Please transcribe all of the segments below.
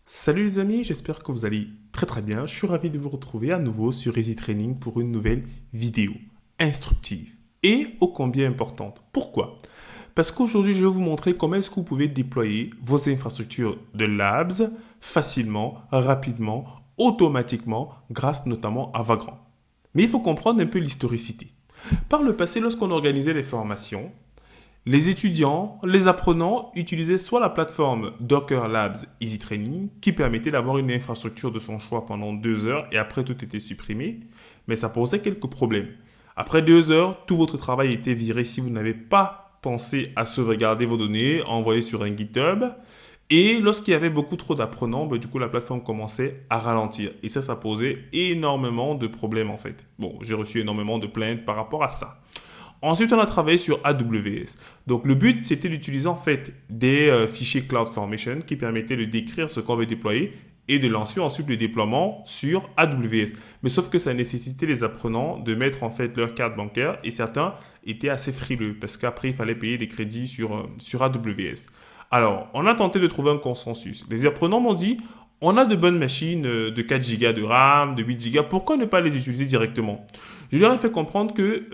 Salut les amis, j'espère que vous allez très bien. Je suis ravi de vous retrouver à nouveau sur Easy Training pour une nouvelle vidéo instructive et ô combien importante. Pourquoi? Parce qu'aujourd'hui, je vais vous montrer comment est-ce que vous pouvez déployer vos infrastructures de labs facilement, rapidement, automatiquement, grâce notamment à Vagrant. Mais il faut comprendre un peu l'historicité. Par le passé, lorsqu'on organisait les formations, les étudiants, les apprenants utilisaient soit la plateforme Docker Labs Easy Training qui permettait d'avoir une infrastructure de son choix pendant 2 heures et après tout était supprimé, mais ça posait quelques problèmes. Après 2 heures, tout votre travail était viré si vous n'avez pas pensé à sauvegarder vos données, à envoyer sur un GitHub. Et lorsqu'il y avait beaucoup trop d'apprenants, du coup la plateforme commençait à ralentir. Et ça posait énormément de problèmes en fait. Bon, j'ai reçu énormément de plaintes par rapport à ça. Ensuite, on a travaillé sur AWS. Donc, le but, c'était d'utiliser en fait des fichiers CloudFormation qui permettaient de décrire ce qu'on veut déployer et de lancer ensuite le déploiement sur AWS. Mais sauf que ça nécessitait les apprenants de mettre en fait leur carte bancaire et certains étaient assez frileux parce qu'après, il fallait payer des crédits sur AWS. Alors, on a tenté de trouver un consensus. Les apprenants m'ont dit, on a de bonnes machines de 4 Go de RAM, de 8 Go, pourquoi ne pas les utiliser directement? Je leur ai fait comprendre que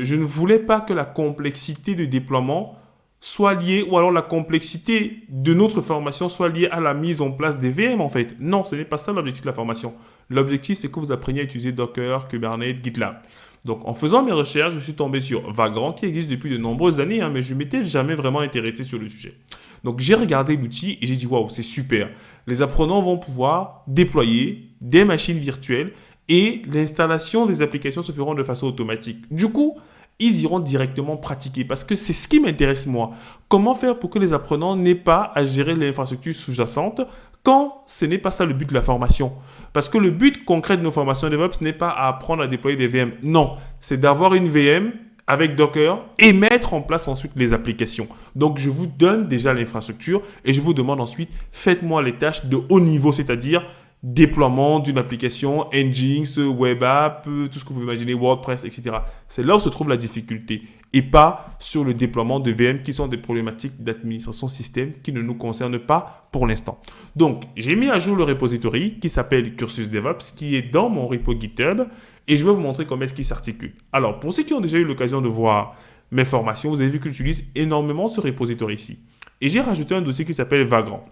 je ne voulais pas que la complexité de déploiement soit liée, ou alors la complexité de notre formation soit liée à la mise en place des VM en fait. Non, ce n'est pas ça l'objectif de la formation. L'objectif, c'est que vous appreniez à utiliser Docker, Kubernetes, GitLab. Donc, en faisant mes recherches, je suis tombé sur Vagrant, qui existe depuis de nombreuses années, mais je ne m'étais jamais vraiment intéressé sur le sujet. Donc, j'ai regardé l'outil et j'ai dit, waouh, c'est super. Les apprenants vont pouvoir déployer des machines virtuelles et l'installation des applications se feront de façon automatique. Du coup, ils iront directement pratiquer parce que c'est ce qui m'intéresse moi. Comment faire pour que les apprenants n'aient pas à gérer l'infrastructure sous-jacente quand ce n'est pas ça le but de la formation? Parce que le but concret de nos formations DevOps n'est pas à apprendre à déployer des VM. Non, c'est d'avoir une VM avec Docker et mettre en place ensuite les applications. Donc je vous donne déjà l'infrastructure et je vous demande ensuite, faites-moi les tâches de haut niveau, c'est-à-dire déploiement d'une application, Nginx, Web App, tout ce que vous imaginez, WordPress, etc. C'est là où se trouve la difficulté et pas sur le déploiement de VM qui sont des problématiques d'administration système qui ne nous concernent pas pour l'instant. Donc, j'ai mis à jour le repository qui s'appelle Cursus DevOps qui est dans mon repo GitHub et je vais vous montrer comment est-ce qu'il s'articule. Alors, pour ceux qui ont déjà eu l'occasion de voir mes formations, vous avez vu que j'utilise énormément ce repository ici. Et j'ai rajouté un dossier qui s'appelle Vagrant.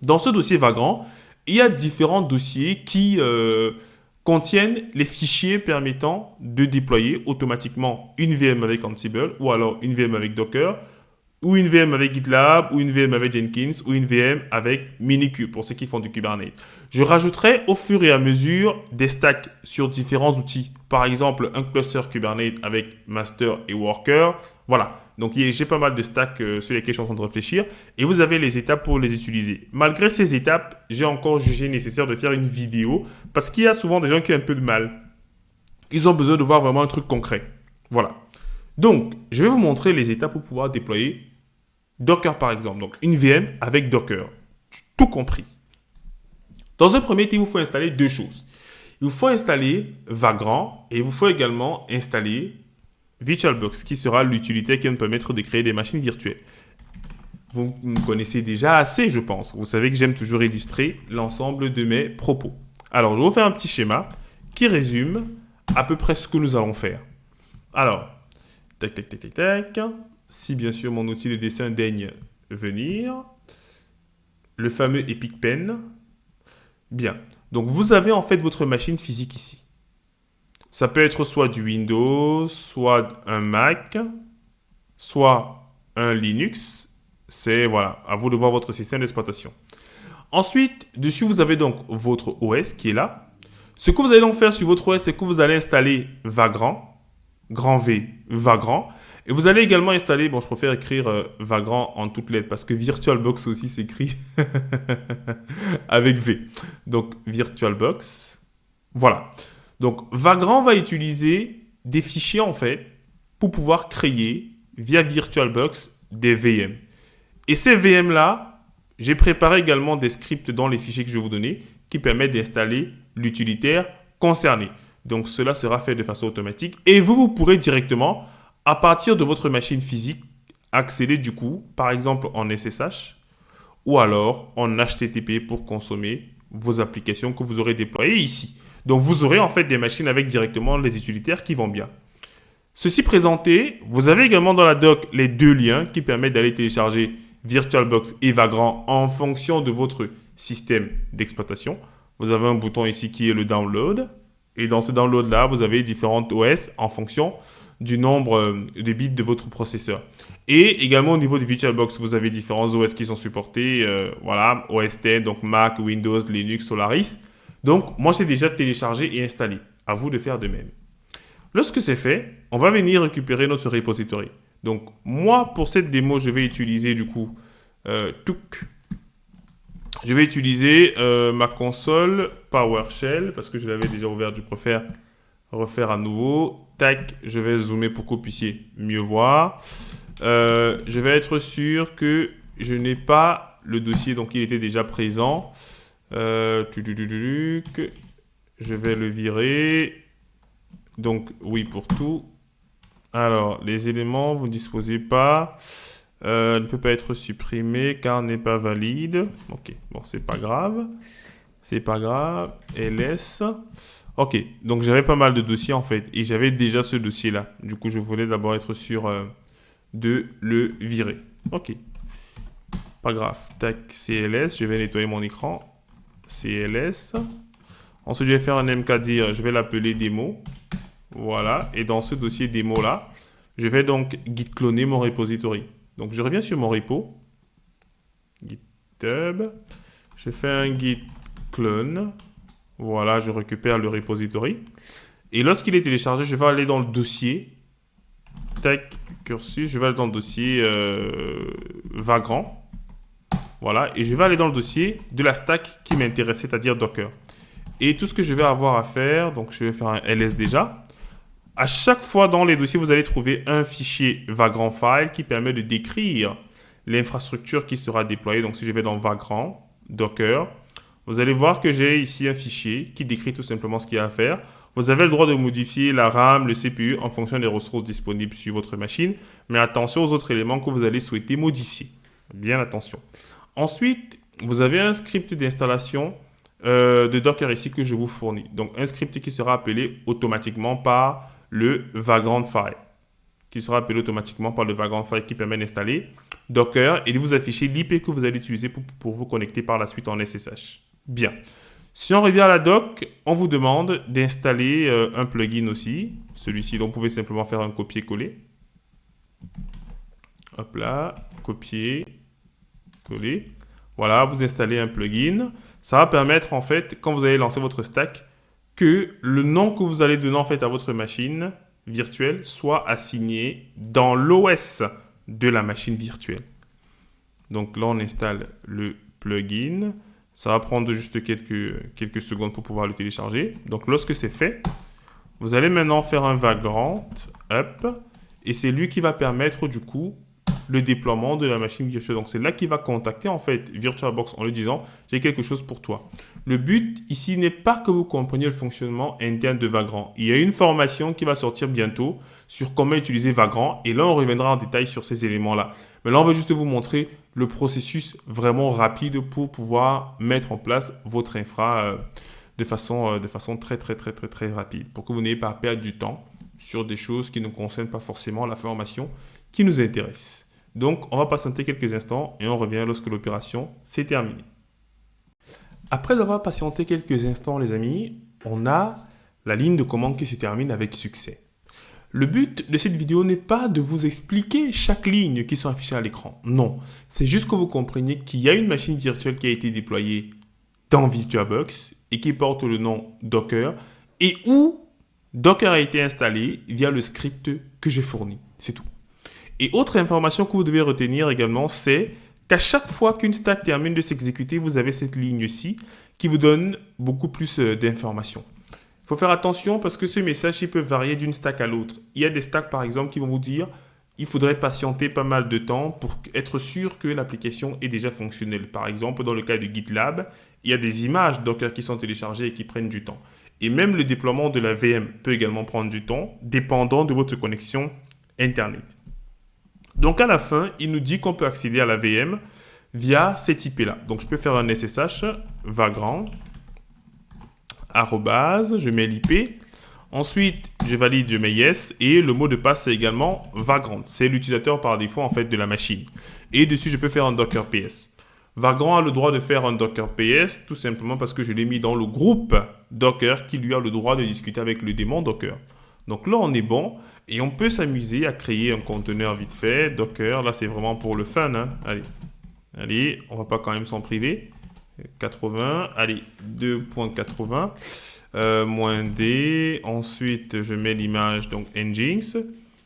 Dans ce dossier Vagrant, il y a différents dossiers qui contiennent les fichiers permettant de déployer automatiquement une VM avec Ansible ou alors une VM avec Docker ou une VM avec GitLab ou une VM avec Jenkins ou une VM avec Minikube pour ceux qui font du Kubernetes. Je rajouterai au fur et à mesure des stacks sur différents outils. Par exemple, un cluster Kubernetes avec master et worker. Voilà. Donc j'ai pas mal de stacks sur lesquels je suis en train de réfléchir et vous avez les étapes pour les utiliser. Malgré ces étapes, j'ai encore jugé nécessaire de faire une vidéo parce qu'il y a souvent des gens qui ont un peu de mal. Ils ont besoin de voir vraiment un truc concret. Voilà. Donc, je vais vous montrer les étapes pour pouvoir déployer Docker par exemple. Donc une VM avec Docker. Tout compris. Dans un premier temps, il vous faut installer deux choses. Il vous faut installer Vagrant et il vous faut également installer VirtualBox, qui sera l'utilité qui va nous permettre de créer des machines virtuelles. Vous me connaissez déjà assez, je pense. Vous savez que j'aime toujours illustrer l'ensemble de mes propos. Alors, je vais vous faire un petit schéma qui résume à peu près ce que nous allons faire. Alors, tac, tac, tac, tac, tac. Si bien sûr mon outil de dessin daigne venir. Le fameux Epic Pen. Bien. Donc, vous avez en fait votre machine physique ici. Ça peut être soit du Windows, soit un Mac, soit un Linux. C'est, voilà, à vous de voir votre système d'exploitation. Ensuite, dessus, vous avez donc votre OS qui est là. Ce que vous allez donc faire sur votre OS, c'est que vous allez installer Vagrant, grand V, Vagrant. Et vous allez également installer, bon, je préfère écrire Vagrant en toutes lettres parce que VirtualBox aussi s'écrit avec V. Donc, VirtualBox. Voilà. Donc, Vagrant va utiliser des fichiers, en fait, pour pouvoir créer, via VirtualBox, des VM. Et ces VM-là, j'ai préparé également des scripts dans les fichiers que je vais vous donner qui permettent d'installer l'utilitaire concerné. Donc, cela sera fait de façon automatique. Et vous pourrez directement, à partir de votre machine physique, accéder du coup, par exemple en SSH, ou alors en HTTP pour consommer vos applications que vous aurez déployées ici. Donc, vous aurez en fait des machines avec directement les utilitaires qui vont bien. Ceci présenté, vous avez également dans la doc les deux liens qui permettent d'aller télécharger VirtualBox et Vagrant en fonction de votre système d'exploitation. Vous avez un bouton ici qui est le download. Et dans ce download-là, vous avez différentes OS en fonction du nombre de bits de votre processeur. Et également au niveau du VirtualBox, vous avez différents OS qui sont supportés. Voilà, OS X, donc Mac, Windows, Linux, Solaris. Donc, moi, j'ai déjà téléchargé et installé. À vous de faire de même. Lorsque c'est fait, on va venir récupérer notre repository. Donc, moi, pour cette démo, je vais utiliser du coup Took. Je vais utiliser ma console PowerShell parce que je l'avais déjà ouvert. Je préfère refaire à nouveau. Tac, je vais zoomer pour que vous puissiez mieux voir. Je vais être sûr que je n'ai pas le dossier, donc il était déjà présent. Je vais le virer. Donc, oui, pour tout. Alors, les éléments, vous ne disposez pas. Ne peut pas être supprimé car n'est pas valide. Ok, bon, c'est pas grave. C'est pas grave. LS. Ok, donc j'avais pas mal de dossiers en fait. Et j'avais déjà ce dossier-là. Du coup, je voulais d'abord être sûr de le virer. Ok. Pas grave. Tac, CLS. Je vais nettoyer mon écran. CLS. Ensuite, je vais faire un mkdir. Je vais l'appeler démo. Voilà. Et dans ce dossier démo-là, je vais donc git cloner mon repository. Donc, je reviens sur mon repo. GitHub. Je fais un git clone. Voilà, je récupère le repository. Et lorsqu'il est téléchargé, je vais aller dans le dossier. Tac, cursus. Je vais aller dans le dossier Vagrant. Voilà. Et je vais aller dans le dossier de la stack qui m'intéresse, c'est-à-dire Docker. Et tout ce que je vais avoir à faire, donc je vais faire un ls déjà. À chaque fois dans les dossiers, vous allez trouver un fichier Vagrant File qui permet de décrire l'infrastructure qui sera déployée. Donc, si je vais dans Vagrant, Docker, vous allez voir que j'ai ici un fichier qui décrit tout simplement ce qu'il y a à faire. Vous avez le droit de modifier la RAM, le CPU en fonction des ressources disponibles sur votre machine. Mais attention aux autres éléments que vous allez souhaiter modifier. Bien attention. Ensuite, vous avez un script d'installation de Docker ici que je vous fournis. Donc, un script qui sera appelé automatiquement par le Vagrant File, qui permet d'installer Docker et de vous afficher l'IP que vous allez utiliser pour vous connecter par la suite en SSH. Bien. Si on revient à la doc, on vous demande d'installer un plugin aussi, celui-ci. Donc, vous pouvez simplement faire un copier-coller. Hop là, copier, coller. Voilà, vous installez un plugin. Ça va permettre, en fait, quand vous allez lancer votre stack, que le nom que vous allez donner en fait à votre machine virtuelle soit assigné dans l'OS de la machine virtuelle. Donc là, on installe le plugin. Ça va prendre juste quelques secondes pour pouvoir le télécharger. Donc lorsque c'est fait, vous allez maintenant faire un Vagrant up et c'est lui qui va permettre du coup le déploiement de la machine virtuelle. Donc, c'est là qu'il va contacter en fait VirtualBox en lui disant « J'ai quelque chose pour toi ». Le but ici n'est pas que vous compreniez le fonctionnement interne de Vagrant. Il y a une formation qui va sortir bientôt sur comment utiliser Vagrant et là, on reviendra en détail sur ces éléments-là. Mais là, on va juste vous montrer le processus vraiment rapide pour pouvoir mettre en place votre infra de façon très rapide pour que vous n'ayez pas à perdre du temps sur des choses qui ne concernent pas forcément la formation qui nous intéresse. Donc, on va patienter quelques instants et on revient lorsque l'opération s'est terminée. Après avoir patienté quelques instants, les amis, on a la ligne de commande qui se termine avec succès. Le but de cette vidéo n'est pas de vous expliquer chaque ligne qui sont affichées à l'écran. Non, c'est juste que vous compreniez qu'il y a une machine virtuelle qui a été déployée dans VirtualBox et qui porte le nom Docker et où Docker a été installé via le script que j'ai fourni. C'est tout. Et autre information que vous devez retenir également, c'est qu'à chaque fois qu'une stack termine de s'exécuter, vous avez cette ligne-ci qui vous donne beaucoup plus d'informations. Il faut faire attention parce que ce message il peut varier d'une stack à l'autre. Il y a des stacks par exemple qui vont vous dire il faudrait patienter pas mal de temps pour être sûr que l'application est déjà fonctionnelle. Par exemple, dans le cas de GitLab, il y a des images Docker qui sont téléchargées et qui prennent du temps. Et même le déploiement de la VM peut également prendre du temps, dépendant de votre connexion Internet. Donc, à la fin, il nous dit qu'on peut accéder à la VM via cette IP-là. Donc, je peux faire un SSH, vagrant, arrobase, je mets l'IP. Ensuite, je valide, je mets yes. Et le mot de passe, c'est également Vagrant. C'est l'utilisateur par défaut, en fait, de la machine. Et dessus, je peux faire un Docker PS. Vagrant a le droit de faire un Docker PS, tout simplement parce que je l'ai mis dans le groupe Docker qui lui a le droit de discuter avec le démon Docker. Donc là, on est bon. Et on peut s'amuser à créer un conteneur vite fait. Docker, là, c'est vraiment pour le fun. Hein. Allez, on va pas quand même s'en priver. 80, allez, 2.80. Moins D. Ensuite, je mets l'image, donc Nginx.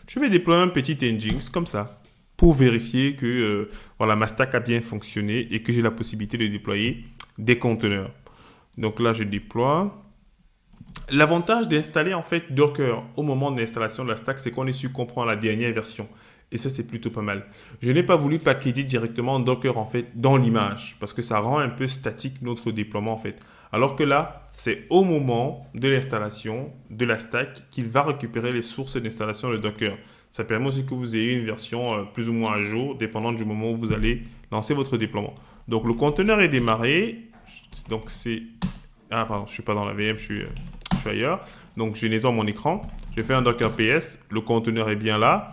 Je vais déployer un petit Nginx comme ça pour vérifier que voilà, ma stack a bien fonctionné et que j'ai la possibilité de déployer des conteneurs. Donc là, je déploie. L'avantage d'installer en fait Docker au moment de l'installation de la stack, c'est qu'on est sûr qu'on prend la dernière version. Et ça, c'est plutôt pas mal. Je n'ai pas voulu packager directement Docker en fait dans l'image parce que ça rend un peu statique notre déploiement en fait. Alors que là, c'est au moment de l'installation de la stack qu'il va récupérer les sources d'installation de Docker. Ça permet aussi que vous ayez une version plus ou moins à jour, dépendant du moment où vous allez lancer votre déploiement. Donc, le conteneur est démarré. Donc, c'est... Ah, pardon, je ne suis pas dans la VM, je suis ailleurs. Donc, je nettoie mon écran. Je fais un Docker PS. Le conteneur est bien là.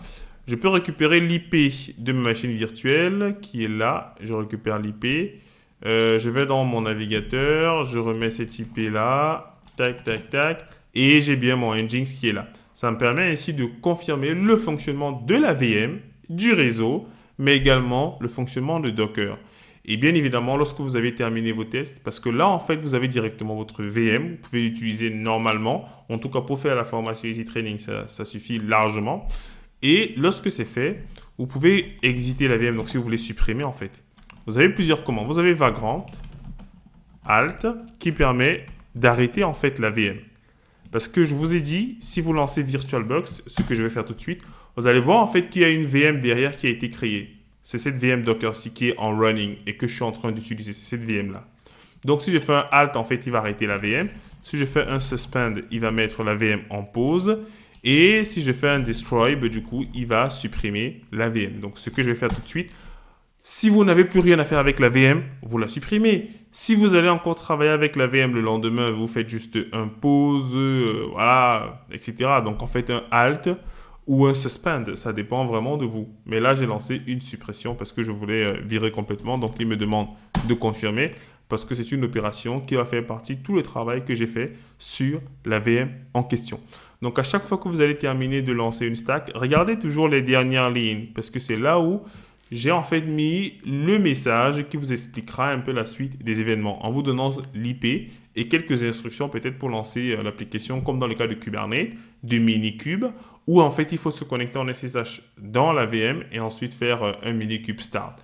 Je peux récupérer l'IP de ma machine virtuelle qui est là. Je récupère l'IP. Je vais dans mon navigateur. Je remets cette IP là. Tac, tac, tac. Et j'ai bien mon Nginx qui est là. Ça me permet ainsi de confirmer le fonctionnement de la VM, du réseau, mais également le fonctionnement de Docker. Et bien évidemment, lorsque vous avez terminé vos tests, parce que là, en fait, vous avez directement votre VM, vous pouvez l'utiliser normalement. En tout cas, pour faire la formation Easy Training, ça suffit largement. Et lorsque c'est fait, vous pouvez exiter la VM. Donc, si vous voulez supprimer, en fait, vous avez plusieurs commandes. Vous avez Vagrant, Alt, qui permet d'arrêter, en fait, la VM. Parce que je vous ai dit, si vous lancez VirtualBox, ce que je vais faire tout de suite, vous allez voir, en fait, qu'il y a une VM derrière qui a été créée. C'est cette VM Docker-C qui est en running et que je suis en train d'utiliser. C'est cette VM-là. Donc, si je fais un Alt, en fait, il va arrêter la VM. Si je fais un Suspend, il va mettre la VM en pause. Et si je fais un Destroy, du coup, il va supprimer la VM. Donc, ce que je vais faire tout de suite, si vous n'avez plus rien à faire avec la VM, vous la supprimez. Si vous allez encore travailler avec la VM le lendemain, vous faites juste un pause, voilà, etc. Donc, en fait, un Alt ou un Suspend, ça dépend vraiment de vous. Mais là, j'ai lancé une suppression parce que je voulais virer complètement. Donc, il me demande de confirmer parce que c'est une opération qui va faire partie de tout le travail que j'ai fait sur la VM en question. Donc, à chaque fois que vous allez terminer de lancer une stack, regardez toujours les dernières lignes parce que c'est là où j'ai en fait mis le message qui vous expliquera un peu la suite des événements en vous donnant l'IP et quelques instructions peut-être pour lancer l'application comme dans le cas de Kubernetes, de Minikube, où en fait il faut se connecter en SSH dans la VM et ensuite faire un Minikube start.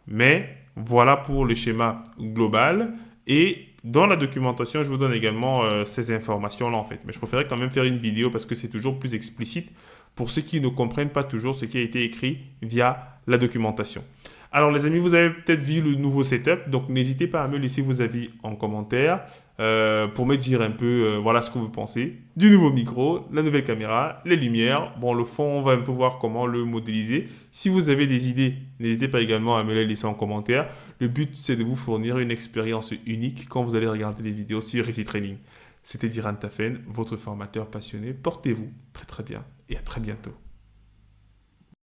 Mais voilà pour le schéma global et dans la documentation, je vous donne également ces informations-là en fait. Mais je préférais quand même faire une vidéo parce que c'est toujours plus explicite pour ceux qui ne comprennent pas toujours ce qui a été écrit via la documentation. Alors les amis, vous avez peut-être vu le nouveau setup, donc n'hésitez pas à me laisser vos avis en commentaire pour me dire un peu voilà ce que vous pensez du nouveau micro, la nouvelle caméra, les lumières. Bon, le fond, on va un peu voir comment le modéliser. Si vous avez des idées, n'hésitez pas également à me les laisser en commentaire. Le but, c'est de vous fournir une expérience unique quand vous allez regarder les vidéos sur Easy Training. C'était Diran Tafen, votre formateur passionné. Portez-vous très très bien et à très bientôt.